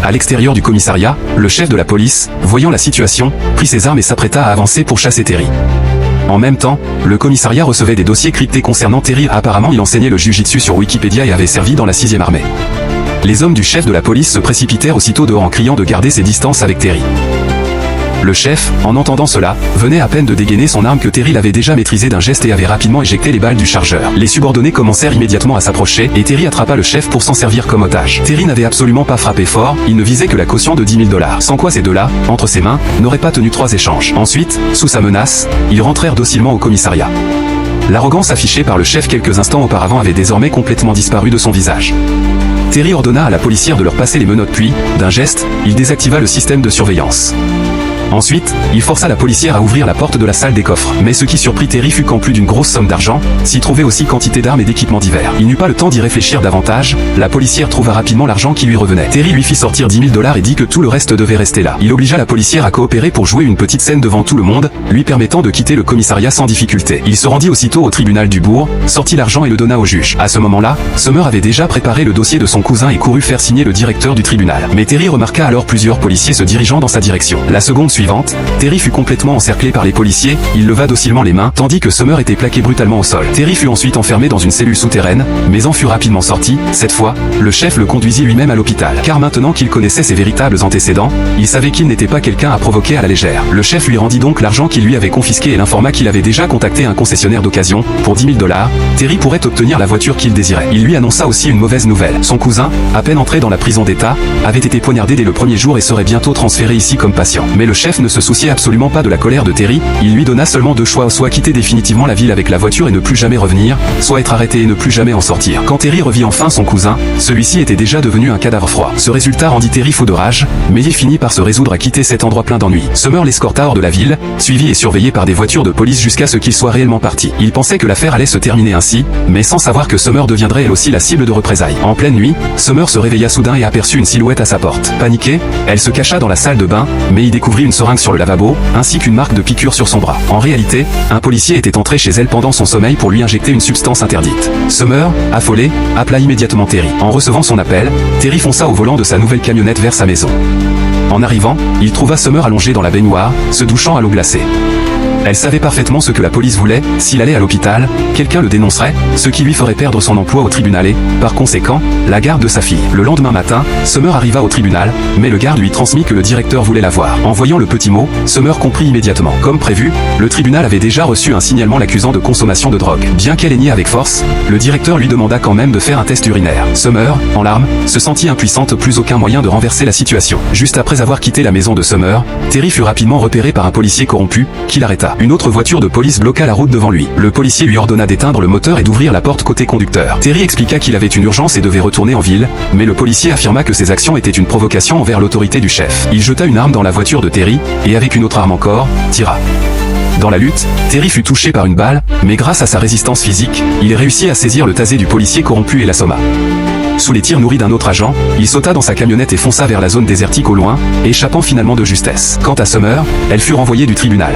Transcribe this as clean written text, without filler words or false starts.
À l'extérieur du commissariat, le chef de la police, voyant la situation, prit ses armes et s'apprêta à avancer pour chasser Terry. En même temps, le commissariat recevait des dossiers cryptés concernant Terry. Apparemment, il enseignait le jiu-jitsu sur Wikipédia et avait servi dans la 6e armée. Les hommes du chef de la police se précipitèrent aussitôt dehors en criant de garder ses distances avec Terry. Le chef, en entendant cela, venait à peine de dégainer son arme que Terry l'avait déjà maîtrisée d'un geste et avait rapidement éjecté les balles du chargeur. Les subordonnés commencèrent immédiatement à s'approcher et Terry attrapa le chef pour s'en servir comme otage. Terry n'avait absolument pas frappé fort, il ne visait que la caution de 10 000 $, sans quoi ces deux-là, entre ses mains, n'auraient pas tenu 3 échanges. Ensuite, sous sa menace, ils rentrèrent docilement au commissariat. L'arrogance affichée par le chef quelques instants auparavant avait désormais complètement disparu de son visage. Terry ordonna à la policière de leur passer les menottes puis, d'un geste, il désactiva le système de surveillance. Ensuite, il força la policière à ouvrir la porte de la salle des coffres. Mais ce qui surprit Terry fut qu'en plus d'une grosse somme d'argent, s'y trouvait aussi quantité d'armes et d'équipements divers. Il n'eut pas le temps d'y réfléchir davantage, la policière trouva rapidement l'argent qui lui revenait. Terry lui fit sortir 10 000 $ et dit que tout le reste devait rester là. Il obligea la policière à coopérer pour jouer une petite scène devant tout le monde, lui permettant de quitter le commissariat sans difficulté. Il se rendit aussitôt au tribunal du bourg, sortit l'argent et le donna au juge. À ce moment-là, Summer avait déjà préparé le dossier de son cousin et courut faire signer le directeur du tribunal. Mais Terry remarqua alors plusieurs policiers se dirigeant dans sa direction. La seconde suivante, Terry fut complètement encerclé par les policiers, il leva docilement les mains, tandis que Summer était plaqué brutalement au sol. Terry fut ensuite enfermé dans une cellule souterraine, mais en fut rapidement sorti. Cette fois, le chef le conduisit lui-même à l'hôpital. Car maintenant qu'il connaissait ses véritables antécédents, il savait qu'il n'était pas quelqu'un à provoquer à la légère. Le chef lui rendit donc l'argent qu'il lui avait confisqué et l'informa qu'il avait déjà contacté un concessionnaire d'occasion. Pour 10 000 $, Terry pourrait obtenir la voiture qu'il désirait. Il lui annonça aussi une mauvaise nouvelle. Son cousin, à peine entré dans la prison d'État, avait été poignardé dès le premier jour et serait bientôt transféré ici comme patient. Mais le chef ne se souciait absolument pas de la colère de Terry, il lui donna seulement 2 choix, soit quitter définitivement la ville avec la voiture et ne plus jamais revenir, soit être arrêté et ne plus jamais en sortir. Quand Terry revit enfin son cousin, celui-ci était déjà devenu un cadavre froid. Ce résultat rendit Terry fou de rage, mais il finit par se résoudre à quitter cet endroit plein d'ennuis. Summer l'escorta hors de la ville, suivi et surveillé par des voitures de police jusqu'à ce qu'il soit réellement parti. Il pensait que l'affaire allait se terminer ainsi, mais sans savoir que Summer deviendrait elle aussi la cible de représailles. En pleine nuit, Summer se réveilla soudain et aperçut une silhouette à sa porte. Paniquée, elle se cacha dans la salle de bain, mais y découvrit une seringue sur le lavabo, ainsi qu'une marque de piqûre sur son bras. En réalité, un policier était entré chez elle pendant son sommeil pour lui injecter une substance interdite. Summer, affolé, appela immédiatement Terry. En recevant son appel, Terry fonça au volant de sa nouvelle camionnette vers sa maison. En arrivant, il trouva Summer allongée dans la baignoire, se douchant à l'eau glacée. Elle savait parfaitement ce que la police voulait, s'il allait à l'hôpital, quelqu'un le dénoncerait, ce qui lui ferait perdre son emploi au tribunal et, par conséquent, la garde de sa fille. Le lendemain matin, Summer arriva au tribunal, mais le garde lui transmit que le directeur voulait la voir. En voyant le petit mot, Summer comprit immédiatement. Comme prévu, le tribunal avait déjà reçu un signalement l'accusant de consommation de drogue. Bien qu'elle ait nié avec force, le directeur lui demanda quand même de faire un test urinaire. Summer, en larmes, se sentit impuissante, plus aucun moyen de renverser la situation. Juste après avoir quitté la maison de Summer, Terry fut rapidement repéré par un policier corrompu, qui l'arrêta. Une autre voiture de police bloqua la route devant lui. Le policier lui ordonna d'éteindre le moteur et d'ouvrir la porte côté conducteur. Terry expliqua qu'il avait une urgence et devait retourner en ville, mais le policier affirma que ses actions étaient une provocation envers l'autorité du chef. Il jeta une arme dans la voiture de Terry, et avec une autre arme encore, tira. Dans la lutte, Terry fut touché par une balle, mais grâce à sa résistance physique, il réussit à saisir le tasé du policier corrompu et l'assomma. Sous les tirs nourris d'un autre agent, il sauta dans sa camionnette et fonça vers la zone désertique au loin, échappant finalement de justesse. Quant à Summer, elle fut renvoyée du tribunal.